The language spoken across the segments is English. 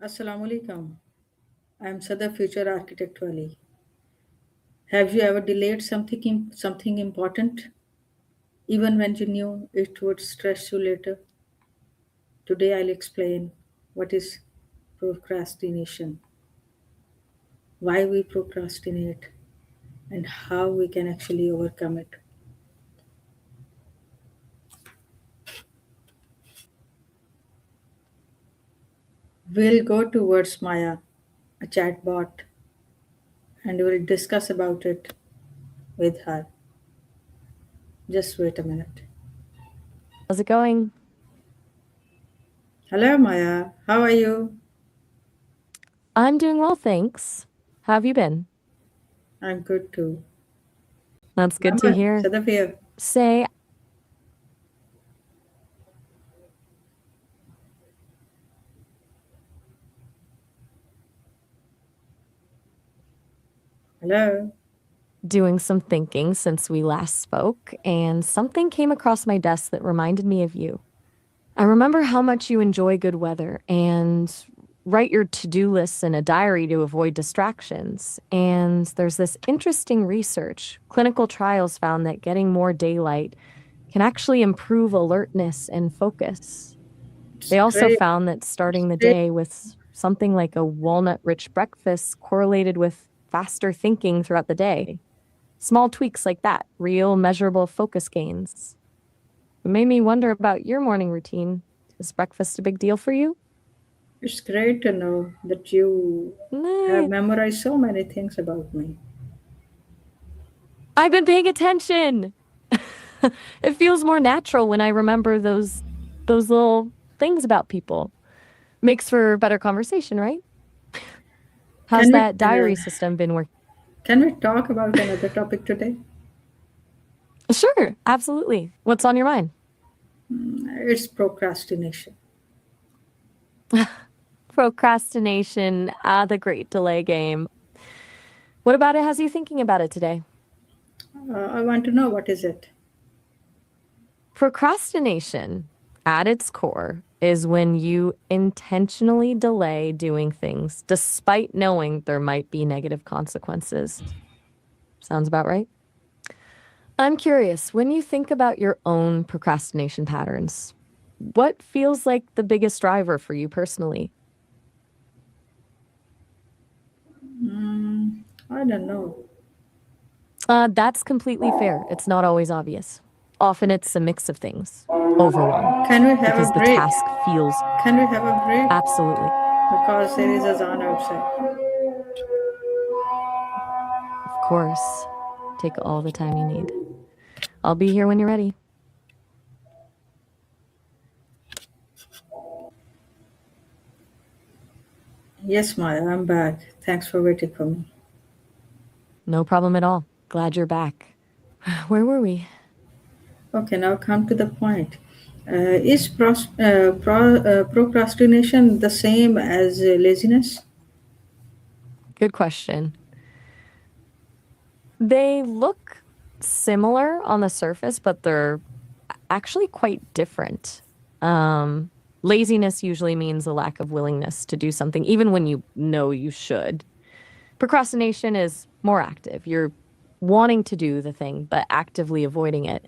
Assalamu alaikum. I am Sada Future Architect Wali. Have you ever delayed something important, even when you knew it would stress you later? Today I'll explain what is procrastination, why we procrastinate, and how we can actually overcome it. We'll go towards Maya, a chatbot, and we'll discuss about it with her. Just wait a minute. How's it going? Hello, Maya. How are you? I'm doing well, thanks. How have you been? I'm good too. That's good to Mama, hear. Sadaf here. Say, Hello. doing some thinking since we last spoke, and something came across my desk that reminded me of you. I remember how much you enjoy good weather and write your to-do lists in a diary to avoid distractions. And there's this interesting research. Clinical trials found that getting more daylight can actually improve alertness and focus. It's They also great. found that starting the day with something like a walnut-rich breakfast correlated with faster thinking throughout the day. Small tweaks like that, real measurable focus gains. It made me wonder about your morning routine. Is breakfast a big deal for you? It's great to know that you have Nah, memorized so many things about me. I've been paying attention. It feels more natural when I remember those little things about people. Makes for better conversation, right? How's Can we that diary system been working? can we talk about another topic today? Sure, absolutely. What's on your mind? It's procrastination. Procrastination, the great delay game. What about it has you thinking about it today? I want to know what is it. Procrastination, at its core, is when you intentionally delay doing things despite knowing there might be negative consequences. Sounds about right? I'm curious, when you think about your own procrastination patterns, what feels like the biggest driver for you personally? I don't know. That's completely fair. It's not always obvious. Often it's a mix of things. Overwhelm, Can we have because a the break? task feels Can we have a break? absolutely. Because there is a zone outside. Of course, take all the time you need. I'll be here when you're ready. Yes, Maya, I'm back. Thanks for waiting for me. No problem at all. Glad you're back. Where were we? Okay, now come to the point. Is procrastination the same as laziness? Good question. They look similar on the surface, but they're actually quite different. Laziness usually means a lack of willingness to do something, even when you know you should. Procrastination is more active. You're wanting to do the thing, but actively avoiding it.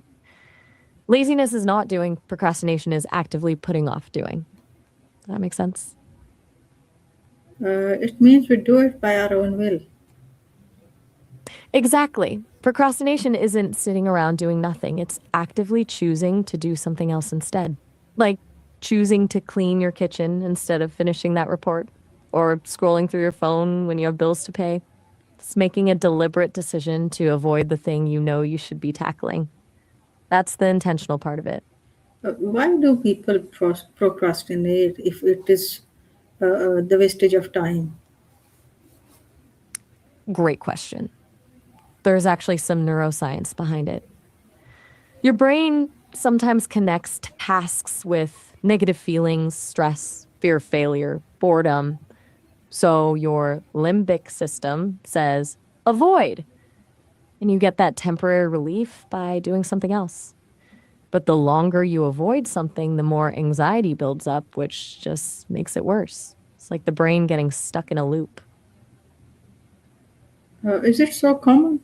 Laziness is not doing, procrastination is actively putting off doing. Does that make sense? It means we do it by our own will. Exactly. Procrastination isn't sitting around doing nothing, it's actively choosing to do something else instead. Like choosing to clean your kitchen instead of finishing that report, or scrolling through your phone when you have bills to pay. It's making a deliberate decision to avoid the thing you know you should be tackling. That's the intentional part of it. Why do people procrastinate if it is the wastage of time? Great question. There's actually some neuroscience behind it. Your brain sometimes connects tasks with negative feelings, stress, fear of failure, boredom. So your limbic system says, avoid. And you get that temporary relief by doing something else. But the longer you avoid something, the more anxiety builds up, which just makes it worse. It's like the brain getting stuck in a loop. Is it so common?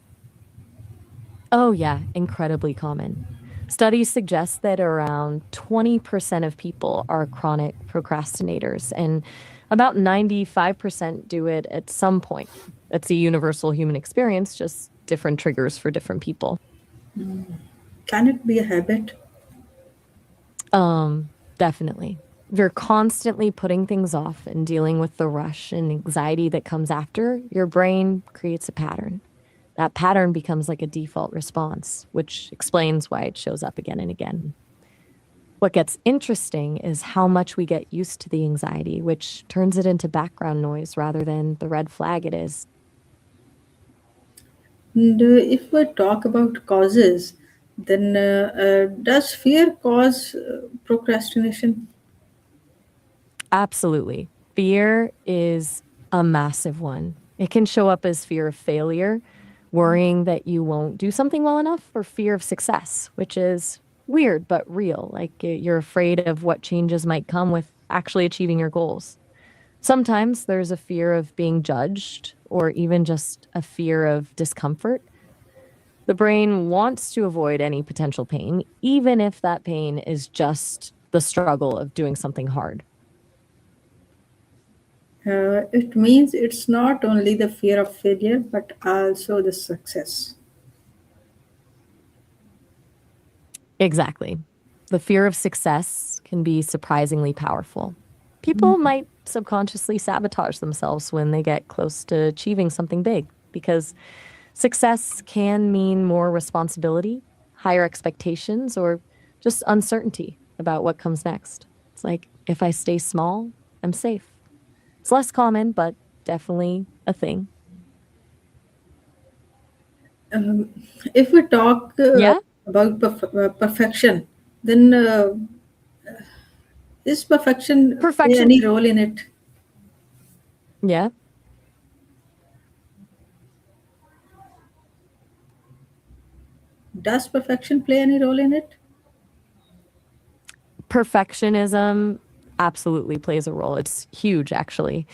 Oh, yeah, incredibly common. Studies suggest that around 20% of people are chronic procrastinators, and about 95% do it at some point. It's a universal human experience, just different triggers for different people. Can it be a habit? Definitely. If you're constantly putting things off and dealing with the rush and anxiety that comes after, your brain creates a pattern. That pattern becomes like a default response, which explains why it shows up again and again. What gets interesting is how much we get used to the anxiety, which turns it into background noise rather than the red flag it is. And if we talk about causes, then does fear cause procrastination? Absolutely. Fear is a massive one. It can show up as fear of failure, worrying that you won't do something well enough, or fear of success, which is weird but real. Like you're afraid of what changes might come with actually achieving your goals. Sometimes there's a fear of being judged or even just a fear of discomfort. The brain wants to avoid any potential pain, even if that pain is just the struggle of doing something hard. It means it's not only the fear of failure, but also the success. Exactly. The fear of success can be surprisingly powerful. People might subconsciously sabotage themselves when they get close to achieving something big because success can mean more responsibility, higher expectations, or just uncertainty about what comes next. It's like, if I stay small, I'm safe. It's less common, but definitely a thing. Um, if we talk Yeah? about perfection, then is perfection play Perfection. any role in it? Yeah. Does perfection play any role in it? Perfectionism absolutely plays a role. It's huge, actually.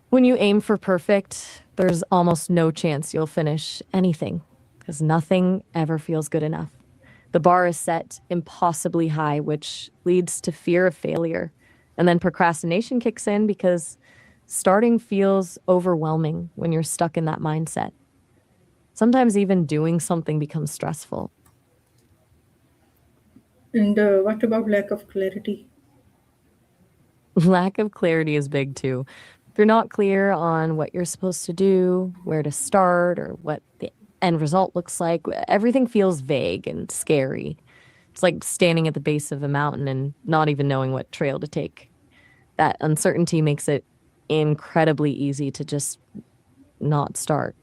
When you aim for perfect, there's almost no chance you'll finish anything because nothing ever feels good enough. The bar is set impossibly high, which leads to fear of failure. And then procrastination kicks in because starting feels overwhelming when you're stuck in that mindset. Sometimes even doing something becomes stressful. And what about lack of clarity? Lack of clarity is big too. If you're not clear on what you're supposed to do, where to start, or what the end result looks like, everything feels vague and scary. It's like standing at the base of a mountain and not even knowing what trail to take. That uncertainty makes it incredibly easy to just not start.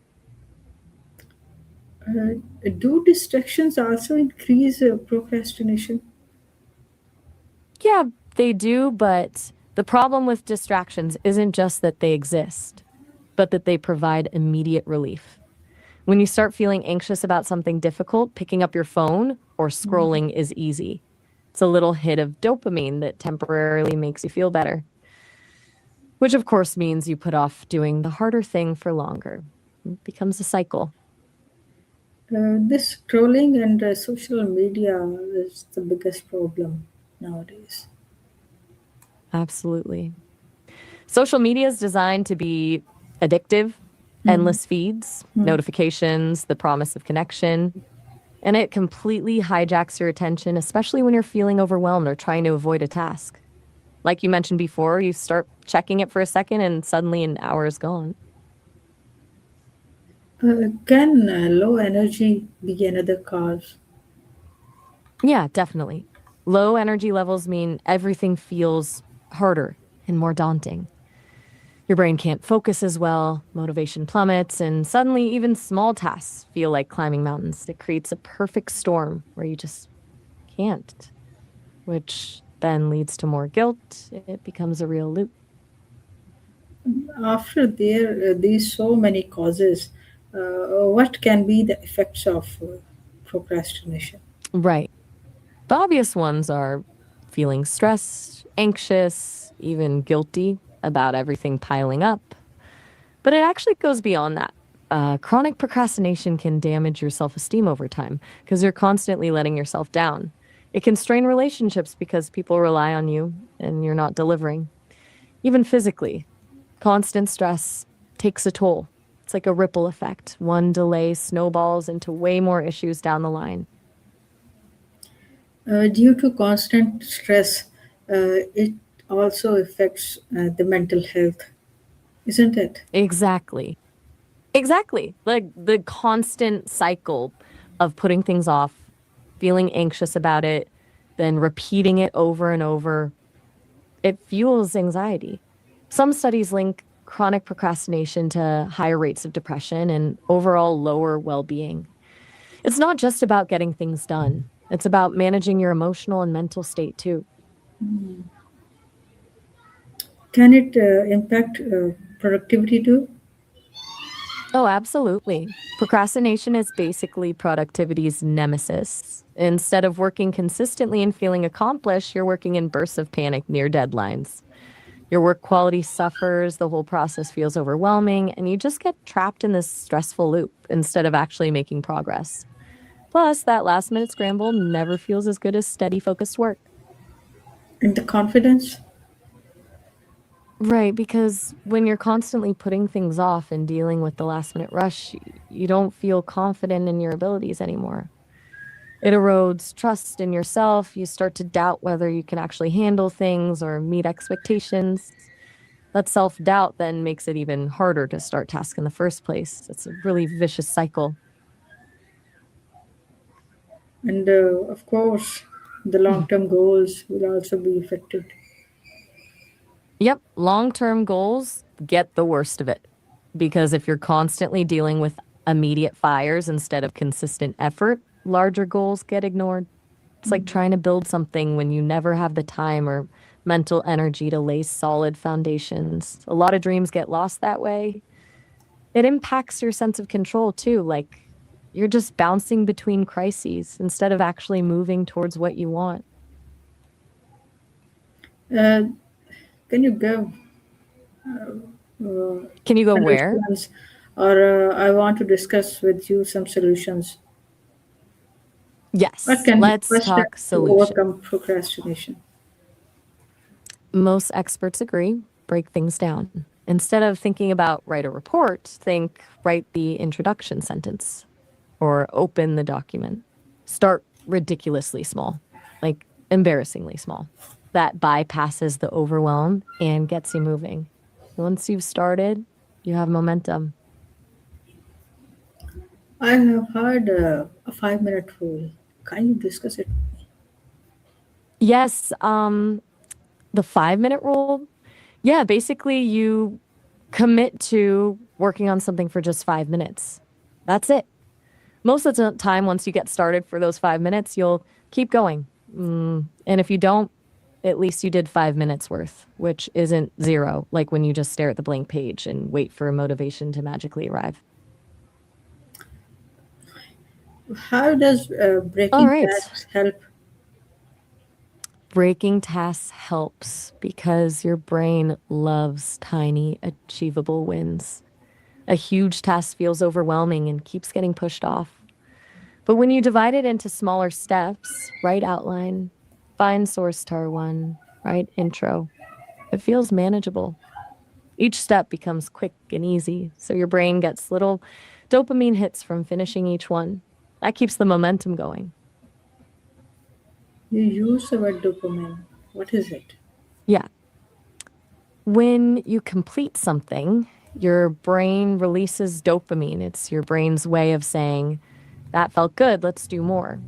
Do distractions also increase procrastination? Yeah, they do, but the problem with distractions isn't just that they exist, but that they provide immediate relief. When you start feeling anxious about something difficult, picking up your phone or scrolling is easy. It's a little hit of dopamine that temporarily makes you feel better, which of course means you put off doing the harder thing for longer. It becomes a cycle. This scrolling and social media is the biggest problem nowadays. Absolutely. Social media is designed to be addictive, Hmm. endless feeds, Hmm. notifications, the promise of connection, and it completely hijacks your attention, especially when you're feeling overwhelmed or trying to avoid a task. Like you mentioned before, you start checking it for a second and suddenly an hour is gone. Can low energy be another cause? Yeah, definitely. Low energy levels mean everything feels harder and more daunting. Your brain can't focus as well, motivation plummets, and suddenly even small tasks feel like climbing mountains. It creates a perfect storm where you just can't, which then leads to more guilt. It becomes a real loop. After there these so many causes, what can be the effects of procrastination? Right. The obvious ones are feeling stressed, anxious, even guilty about everything piling up. But it actually goes beyond that. Chronic procrastination can damage your self esteem over time because you're constantly letting yourself down. It can strain relationships because people rely on you and you're not delivering. Even physically, constant stress takes a toll. It's like a ripple effect. One delay snowballs into way more issues down the line. Due to constant stress, it also affects the mental health, isn't it? Exactly. Exactly. Like the constant cycle of putting things off, feeling anxious about it, then repeating it over and over, it fuels anxiety. Some studies link chronic procrastination to higher rates of depression and overall lower well being. It's not just about getting things done, it's about managing your emotional and mental state too. Can it impact productivity too? Oh, absolutely. Procrastination is basically productivity's nemesis. Instead of working consistently and feeling accomplished, you're working in bursts of panic near deadlines. Your work quality suffers, the whole process feels overwhelming, and you just get trapped in this stressful loop instead of actually making progress. Plus, that last minute scramble never feels as good as steady, focused work. And the confidence? Right, because when you're constantly putting things off and dealing with the last minute rush, you don't feel confident in your abilities anymore. It erodes trust in yourself. You start to doubt whether you can actually handle things or meet expectations. That self doubt then makes it even harder to start tasks in the first place. It's a really vicious cycle. And of course, the long term goals will also be affected. Yep, long term goals get the worst of it. Because if you're constantly dealing with immediate fires instead of consistent effort, larger goals get ignored. It's like trying to build something when you never have the time or mental energy to lay solid foundations. A lot of dreams get lost that way. It impacts your sense of control too. Like you're just bouncing between crises instead of actually moving towards what you want. Uh, can you give Can you go where? solutions, or I want to discuss with you some solutions? What Yes, can be the let's first step talk to solution. overcome procrastination? Most experts agree, break things down. Instead of thinking about write a report, think write the introduction sentence or open the document. Start ridiculously small, like embarrassingly small. That bypasses the overwhelm and gets you moving. Once you've started, you have momentum. I have heard a 5 minute rule. Can you discuss it? Yes, the 5 minute rule. Yeah, basically, you commit to working on something for just 5 minutes. That's it. Most of the time, once you get started for those 5 minutes, you'll keep going. And if you don't, at least you did 5 minutes worth, which isn't zero, like when you just stare at the blank page and wait for motivation to magically arrive. How does All breaking right. tasks help? Breaking tasks helps because your brain loves tiny, achievable wins. A huge task feels overwhelming and keeps getting pushed off. But when you divide it into smaller steps, write outline, find source tar one, write intro, it feels manageable. Each step becomes quick and easy, so your brain gets little dopamine hits from finishing each one. That keeps the momentum going. You use the word dopamine. What is it? Yeah. When you complete something, your brain releases dopamine. It's your brain's way of saying, that felt good, let's do more.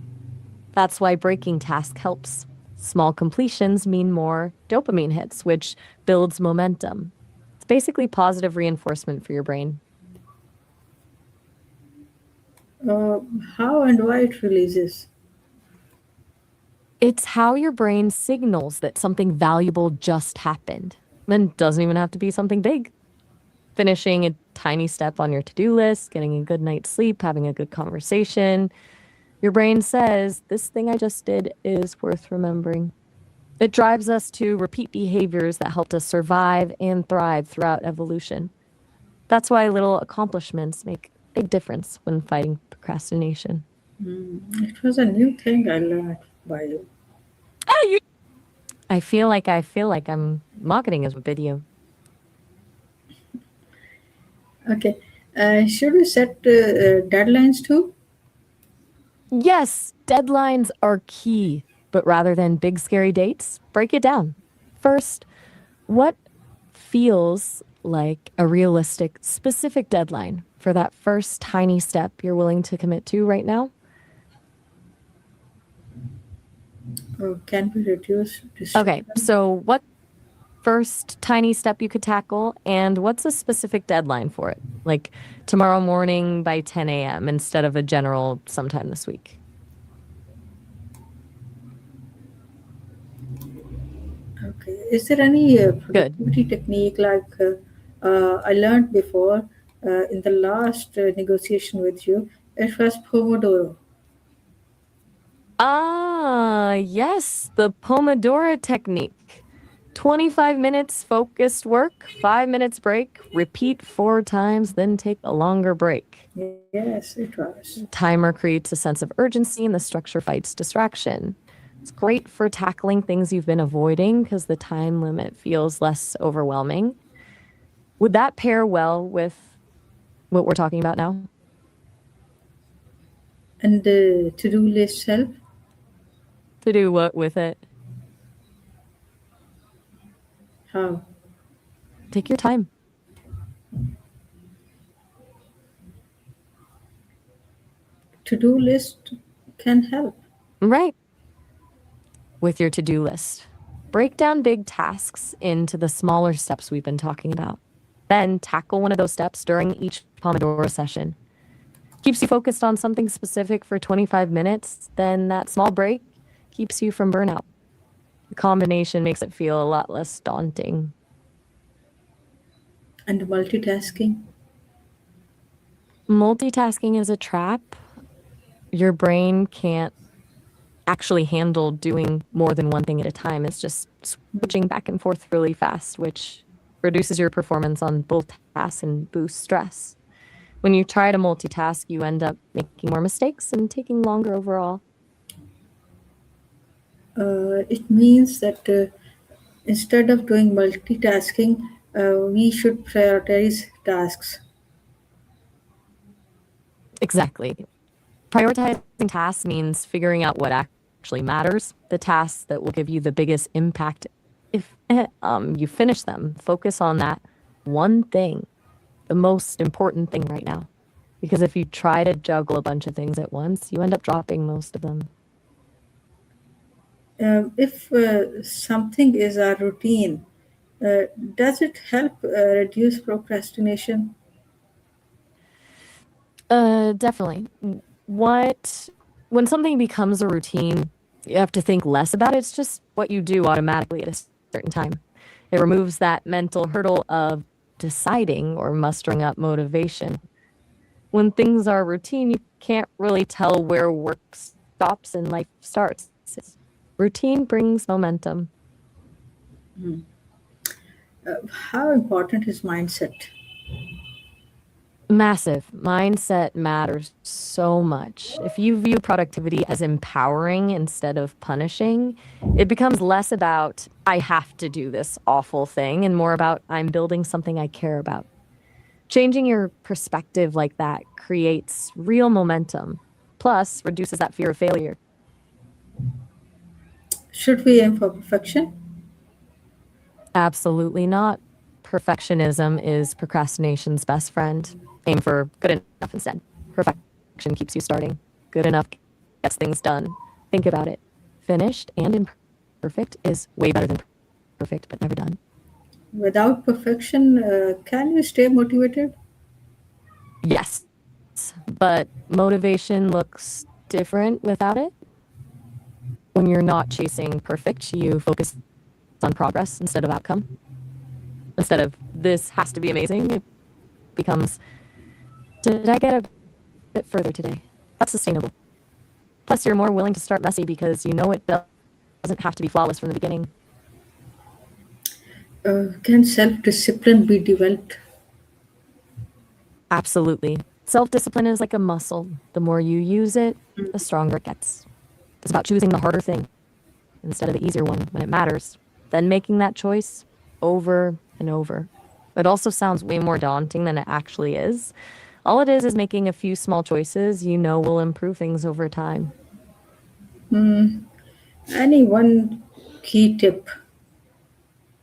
That's why breaking task helps. Small completions mean more dopamine hits, which builds momentum. It's basically positive reinforcement for your brain. Uh, how and why it releases? It's how your brain signals that something valuable just happened. And doesn't even have to be something big. Finishing a tiny step on your to do list, getting a good night's sleep, having a good conversation. Your brain says, this thing I just did is worth remembering. It drives us to repeat behaviors that helped us survive and thrive throughout evolution. That's why little accomplishments make a big difference when fighting procrastination. It was a new thing I learned by you. I feel like I'm marketing as a video. Okay. Should we set deadlines too? Yes, deadlines are key, but rather than big scary dates, break it down. First, what feels like a realistic, specific deadline for that first tiny step you're willing to commit to right now? Or can we reduce Okay, distraction? so what first tiny step you could tackle, and what's a specific deadline for it? Like tomorrow morning by 10 a.m. instead of a general sometime this week. Okay. Is there any Good. productivity technique like I learned before in the last negotiation with you? It was Pomodoro. Ah, yes, the Pomodoro technique. 25 minutes focused work, 5 minutes break, repeat 4 times, then take a longer break. Yes, it was. Timer creates a sense of urgency and the structure fights distraction. It's great for tackling things you've been avoiding because the time limit feels less overwhelming. Would that pair well with what we're talking about now? And the to-do list help. To do what with it? How? Take your time. To-do list can help. Right. With your to do list. Break down big tasks into the smaller steps we've been talking about. Then tackle one of those steps during each Pomodoro session. Keeps you focused on something specific for 25 minutes, then that small break keeps you from burnout. The combination makes it feel a lot less daunting. And multitasking. Multitasking is a trap. Your brain can't actually handle doing more than one thing at a time. It's just switching back and forth really fast, which reduces your performance on both tasks and boosts stress. When you try to multitask, you end up making more mistakes and taking longer overall. It means that instead of doing multitasking, we should prioritize tasks. Exactly. Prioritizing tasks means figuring out what actually matters, the tasks that will give you the biggest impact. If you finish them, focus on that one thing, the most important thing right now. Because if you try to juggle a bunch of things at once, you end up dropping most of them. If something is our routine, uh, does it help reduce procrastination? Definitely. What when something becomes a routine, you have to think less about it. It's just what you do automatically at a certain time. It removes that mental hurdle of deciding or mustering up motivation. When things are routine, you can't really tell where work stops and life starts. Routine brings momentum. How important is mindset? Massive. Mindset matters so much. If you view productivity as empowering instead of punishing, it becomes less about, I have to do this awful thing, and more about, I'm building something I care about. Changing your perspective like that creates real momentum, plus, reduces that fear of failure. Should we aim for perfection? Absolutely not. Perfectionism is procrastination's best friend. Aim for good enough instead. Perfection keeps you starting. Good enough gets things done. Think about it. Finished and imperfect is way better than perfect but never done. Without perfection, can you stay motivated? Yes, but motivation looks different without it. When you're not chasing perfect, you focus on progress instead of outcome. Instead of this has to be amazing, it becomes, did I get a bit further today? That's sustainable. Plus, you're more willing to start messy because you know it builds doesn't have to be flawless from the beginning. Can self discipline be developed? Absolutely. Self-discipline is like a muscle. The more you use it, the stronger it gets. It's about choosing the harder thing instead of the easier one when it matters, then making that choice over and over. It also sounds way more daunting than it actually is. All it is making a few small choices you know will improve things over time. Any one key tip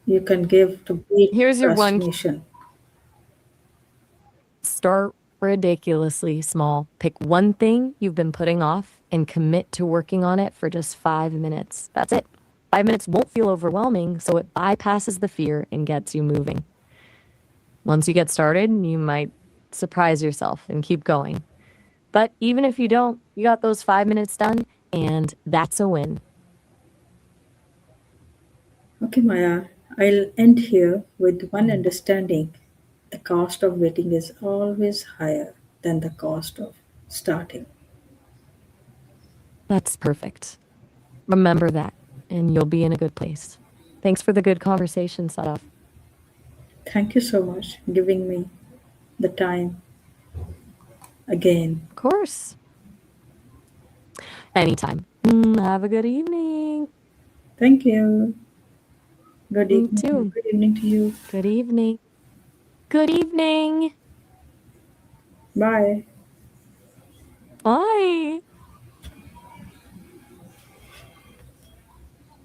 you can give to beat Here's your one: procrastination? start ridiculously small. Pick one thing you've been putting off and commit to working on it for just 5 minutes. That's it. 5 minutes won't feel overwhelming, so it bypasses the fear and gets you moving. Once you get started, you might surprise yourself and keep going. But even if you don't, you got those 5 minutes done, and that's a win. Okay, Maya, I'll end here with one understanding: the cost of waiting is always higher than the cost of starting. That's perfect. Remember that, and you'll be in a good place. Thanks for the good conversation, Sadaf. Thank you so much for giving me the time again. Of course. Anytime. Have a good evening. Thank you. Good You evening. too. Good evening to you. Good evening. Good evening. Bye. Bye.